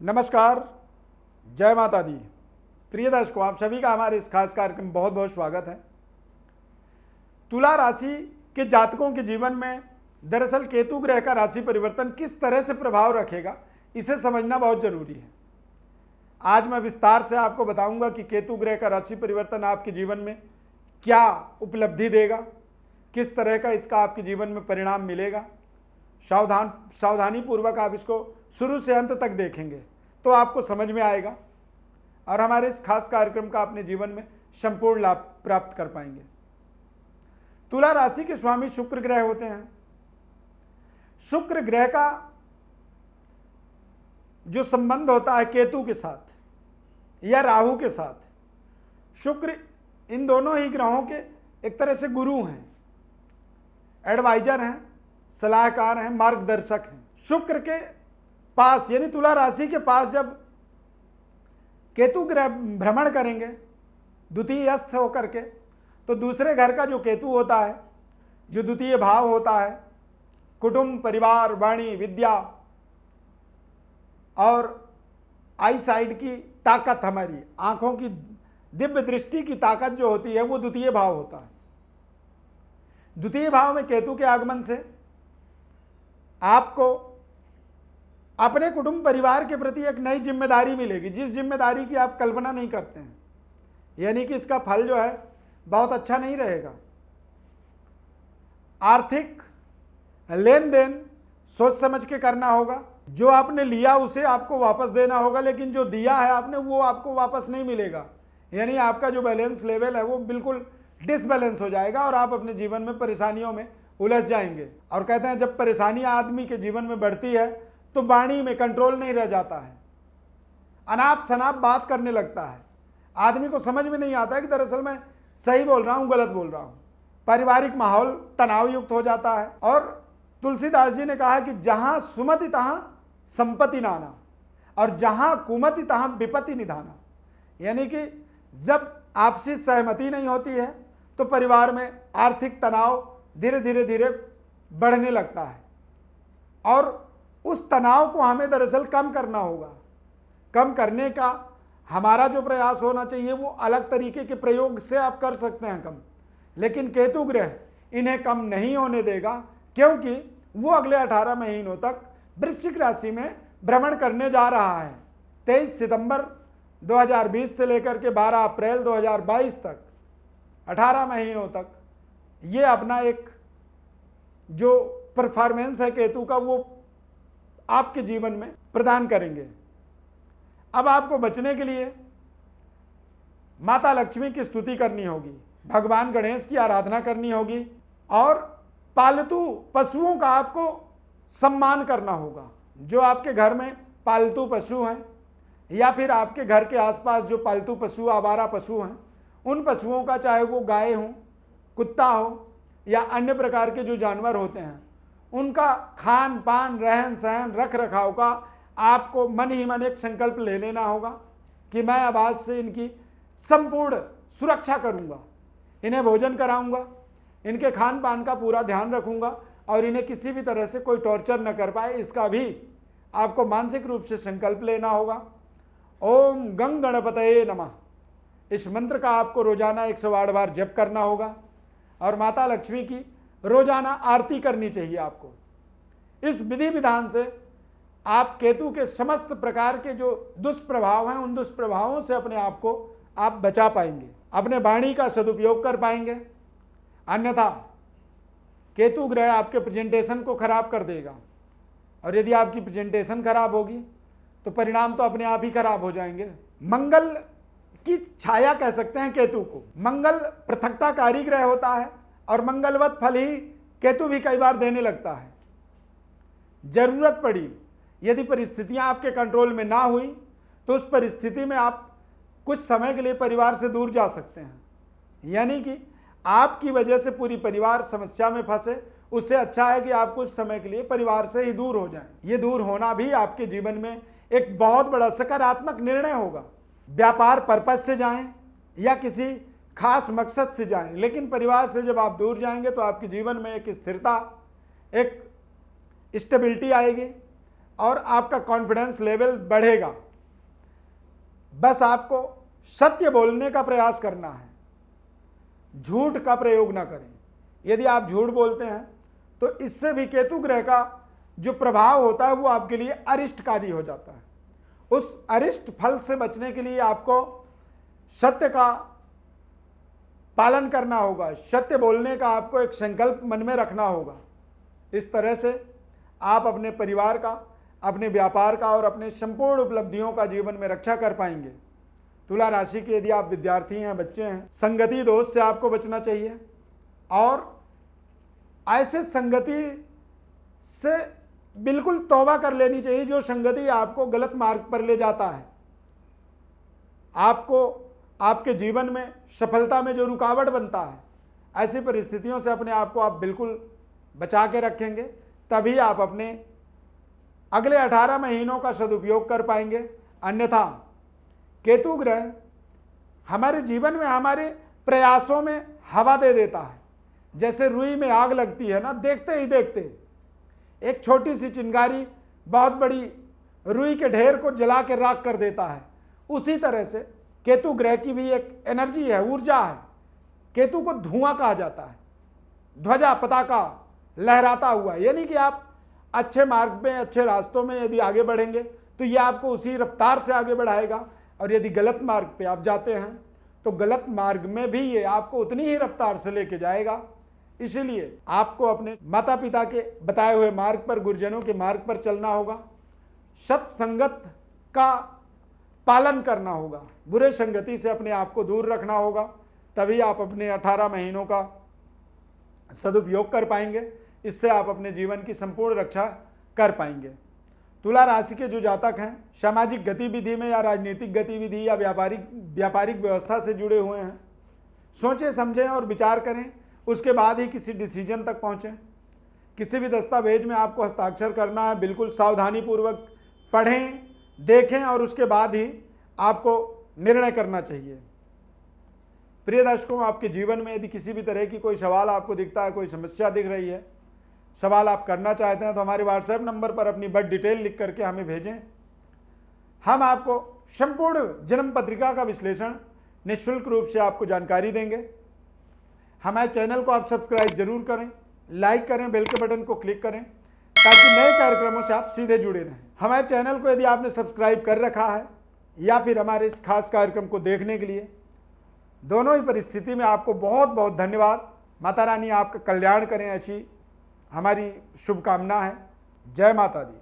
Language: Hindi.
नमस्कार, जय माता दी। प्रिय दर्शकों, आप सभी का हमारे इस खास कार्यक्रम में बहुत बहुत स्वागत है। तुला राशि के जातकों के जीवन में दरअसल केतु ग्रह का राशि परिवर्तन किस तरह से प्रभाव रखेगा, इसे समझना बहुत जरूरी है। आज मैं विस्तार से आपको बताऊंगा कि केतु ग्रह का राशि परिवर्तन आपके जीवन में क्या उपलब्धि देगा, किस तरह का इसका आपके जीवन में परिणाम मिलेगा। सावधानी पूर्वक आप इसको शुरू से अंत तक देखेंगे तो आपको समझ में आएगा और हमारे इस खास कार्यक्रम का अपने जीवन में संपूर्ण लाभ प्राप्त कर पाएंगे। तुला राशि के स्वामी शुक्र ग्रह होते हैं। शुक्र ग्रह का जो संबंध होता है केतु के साथ या राहु के साथ, शुक्र इन दोनों ही ग्रहों के एक तरह से गुरु हैं, एडवाइजर हैं, सलाहकार हैं, मार्गदर्शक हैं। शुक्र के पास यानी तुला राशि के पास जब केतु ग्रह भ्रमण करेंगे द्वितीय स्थ होकर के, तो दूसरे घर का जो केतु होता है, जो द्वितीय भाव होता है, कुटुंब, परिवार, वाणी, विद्या और आई साइड की ताकत, हमारी आंखों की दिव्य दृष्टि की ताकत जो होती है वो द्वितीय भाव होता है। द्वितीय भाव में केतु के आगमन से आपको अपने कुटुंब परिवार के प्रति एक नई जिम्मेदारी मिलेगी, जिस जिम्मेदारी की आप कल्पना नहीं करते हैं। यानी कि इसका फल जो है बहुत अच्छा नहीं रहेगा। आर्थिक लेन देन सोच समझ के करना होगा। जो आपने लिया उसे आपको वापस देना होगा, लेकिन जो दिया है आपने वो आपको वापस नहीं मिलेगा। यानी आपका जो बैलेंस लेवल है वो बिल्कुल डिसबैलेंस हो जाएगा और आप अपने जीवन में परेशानियों में उलझ जाएंगे। और कहते हैं जब परेशानी आदमी के जीवन में बढ़ती है तो वाणी में कंट्रोल नहीं रह जाता है, अनाप शनाप बात करने लगता है। आदमी को समझ में नहीं आता है कि दरअसल मैं सही बोल रहा हूँ, गलत बोल रहा हूँ। पारिवारिक माहौल तनाव युक्त हो जाता है। और तुलसीदास जी ने कहा कि जहां सुमति तहां संपत्ति नाना और जहां कुमति तहां विपत्ति निधाना। यानी कि जब आपसी सहमति नहीं होती है तो परिवार में आर्थिक तनाव धीरे धीरे बढ़ने लगता है और उस तनाव को हमें दरअसल कम करना होगा। कम करने का हमारा जो प्रयास होना चाहिए वो अलग तरीके के प्रयोग से आप कर सकते हैं कम, लेकिन केतु ग्रह इन्हें कम नहीं होने देगा, क्योंकि वो अगले 18 महीनों तक वृश्चिक राशि में भ्रमण करने जा रहा है। 23 सितंबर 2020 से लेकर के 12 अप्रैल 2022 तक 18 महीनों तक ये अपना एक जो परफॉर्मेंस है केतु का वो आपके जीवन में प्रदान करेंगे। अब आपको बचने के लिए माता लक्ष्मी की स्तुति करनी होगी, भगवान गणेश की आराधना करनी होगी और पालतू पशुओं का आपको सम्मान करना होगा। जो आपके घर में पालतू पशु हैं या फिर आपके घर के आसपास जो पालतू पशु, आवारा पशु हैं, उन पशुओं का, चाहे वो गाय हो, कुत्ता हो या अन्य प्रकार के जो जानवर होते हैं, उनका खान पान, रहन सहन, रख रखाव का आपको मन ही मन एक संकल्प ले लेना होगा कि मैं अब आज से इनकी संपूर्ण सुरक्षा करूंगा, इन्हें भोजन कराऊंगा, इनके खान पान का पूरा ध्यान रखूंगा और इन्हें किसी भी तरह से कोई टॉर्चर न कर पाए, इसका भी आपको मानसिक रूप से संकल्प लेना होगा। ओम गंग गणपतये नमः, इस मंत्र का आपको रोजाना 108 बार जप करना होगा और माता लक्ष्मी की रोजाना आरती करनी चाहिए आपको। इस विधि विधान से आप केतु के समस्त प्रकार के जो दुष्प्रभाव हैं उन दुष्प्रभावों से अपने आप को आप बचा पाएंगे, अपने वाणी का सदुपयोग कर पाएंगे। अन्यथा केतु ग्रह आपके प्रेजेंटेशन को खराब कर देगा और यदि आपकी प्रेजेंटेशन खराब होगी तो परिणाम तो अपने आप ही खराब हो जाएंगे। मंगल की छाया कह सकते हैं केतु को। मंगल पृथकताकारी ग्रह होता है और मंगलवत फल ही केतु भी कई बार देने लगता है। जरूरत पड़ी, यदि परिस्थितियां आपके कंट्रोल में ना हुई तो उस परिस्थिति में आप कुछ समय के लिए परिवार से दूर जा सकते हैं। यानी कि आपकी वजह से पूरी परिवार समस्या में फंसे, उससे अच्छा है कि आप कुछ समय के लिए परिवार से ही दूर हो जाएं। ये दूर होना भी आपके जीवन में एक बहुत बड़ा सकारात्मक निर्णय होगा। व्यापार पर्पज से जाएं या किसी खास मकसद से जाएं, लेकिन परिवार से जब आप दूर जाएंगे तो आपके जीवन में एक स्थिरता, एक स्टेबिलिटी आएगी। और आपका कॉन्फिडेंस लेवल बढ़ेगा। बस आपको सत्य बोलने का प्रयास करना है, झूठ का प्रयोग ना करें। यदि आप झूठ बोलते हैं तो इससे भी केतु ग्रह का जो प्रभाव होता है वो आपके लिए अरिष्टकारी हो जाता है। उस अरिष्ट फल से बचने के लिए आपको सत्य का पालन करना होगा, सत्य बोलने का आपको एक संकल्प मन में रखना होगा। इस तरह से आप अपने परिवार का, अपने व्यापार का और अपने संपूर्ण उपलब्धियों का जीवन में रक्षा कर पाएंगे। तुला राशि के यदि आप विद्यार्थी हैं, बच्चे हैं, संगति दोष से आपको बचना चाहिए और ऐसे संगति से बिल्कुल तौबा कर लेनी चाहिए जो संगति आपको गलत मार्ग पर ले जाता है, आपको आपके जीवन में सफलता में जो रुकावट बनता है। ऐसी परिस्थितियों से अपने आप को आप बिल्कुल बचा के रखेंगे, तभी आप अपने अगले 18 महीनों का सदुपयोग कर पाएंगे। अन्यथा केतु ग्रह हमारे जीवन में, हमारे प्रयासों में हवा दे देता है। जैसे रुई में आग लगती है ना, देखते ही देखते एक छोटी सी चिंगारी बहुत बड़ी रुई के ढेर को जला के राख कर देता है। उसी तरह से केतु ग्रह की भी एक एनर्जी है, ऊर्जा है। केतु को धुआं कहा जाता है, ध्वजा पताका लहराता हुआ। यानी कि आप अच्छे मार्ग में, अच्छे रास्तों में यदि आगे बढ़ेंगे तो ये आपको उसी रफ्तार से आगे बढ़ाएगा, और यदि गलत मार्ग पे आप जाते हैं तो गलत मार्ग में भी ये आपको उतनी ही रफ्तार से लेके जाएगा। इसीलिए आपको अपने माता पिता के बताए हुए मार्ग पर, गुरुजनों के मार्ग पर चलना होगा, सत्संगत का पालन करना होगा, बुरे संगति से अपने आप को दूर रखना होगा, तभी आप अपने 18 महीनों का सदुपयोग कर पाएंगे। इससे आप अपने जीवन की संपूर्ण रक्षा कर पाएंगे। तुला राशि के जो जातक हैं, सामाजिक गतिविधि में या राजनीतिक गतिविधि या व्यापारिक व्यवस्था से जुड़े हुए हैं, सोचें समझें और विचार करें, उसके बाद ही किसी डिसीजन तक पहुँचें। किसी भी दस्तावेज में आपको हस्ताक्षर करना है, बिल्कुल सावधानीपूर्वक पढ़ें, देखें और उसके बाद ही आपको निर्णय करना चाहिए। प्रिय दर्शकों, आपके जीवन में यदि किसी भी तरह की कोई सवाल आपको दिखता है, कोई समस्या दिख रही है, सवाल आप करना चाहते हैं, तो हमारे व्हाट्सएप नंबर पर अपनी बर्थ डिटेल लिख करके हमें भेजें। हम आपको संपूर्ण जन्म पत्रिका का विश्लेषण निःशुल्क रूप से आपको जानकारी देंगे। हमारे चैनल को आप सब्सक्राइब जरूर करें, लाइक करें, बेल के बटन को क्लिक करें, ताकि नए कार्यक्रमों से आप सीधे जुड़े रहें। हमारे चैनल को यदि आपने सब्सक्राइब कर रखा है या फिर हमारे इस खास कार्यक्रम को देखने के लिए, दोनों ही परिस्थिति में आपको बहुत बहुत धन्यवाद। माता रानी आपका कल्याण करें, ऐसी हमारी शुभकामना है। जय माता दी।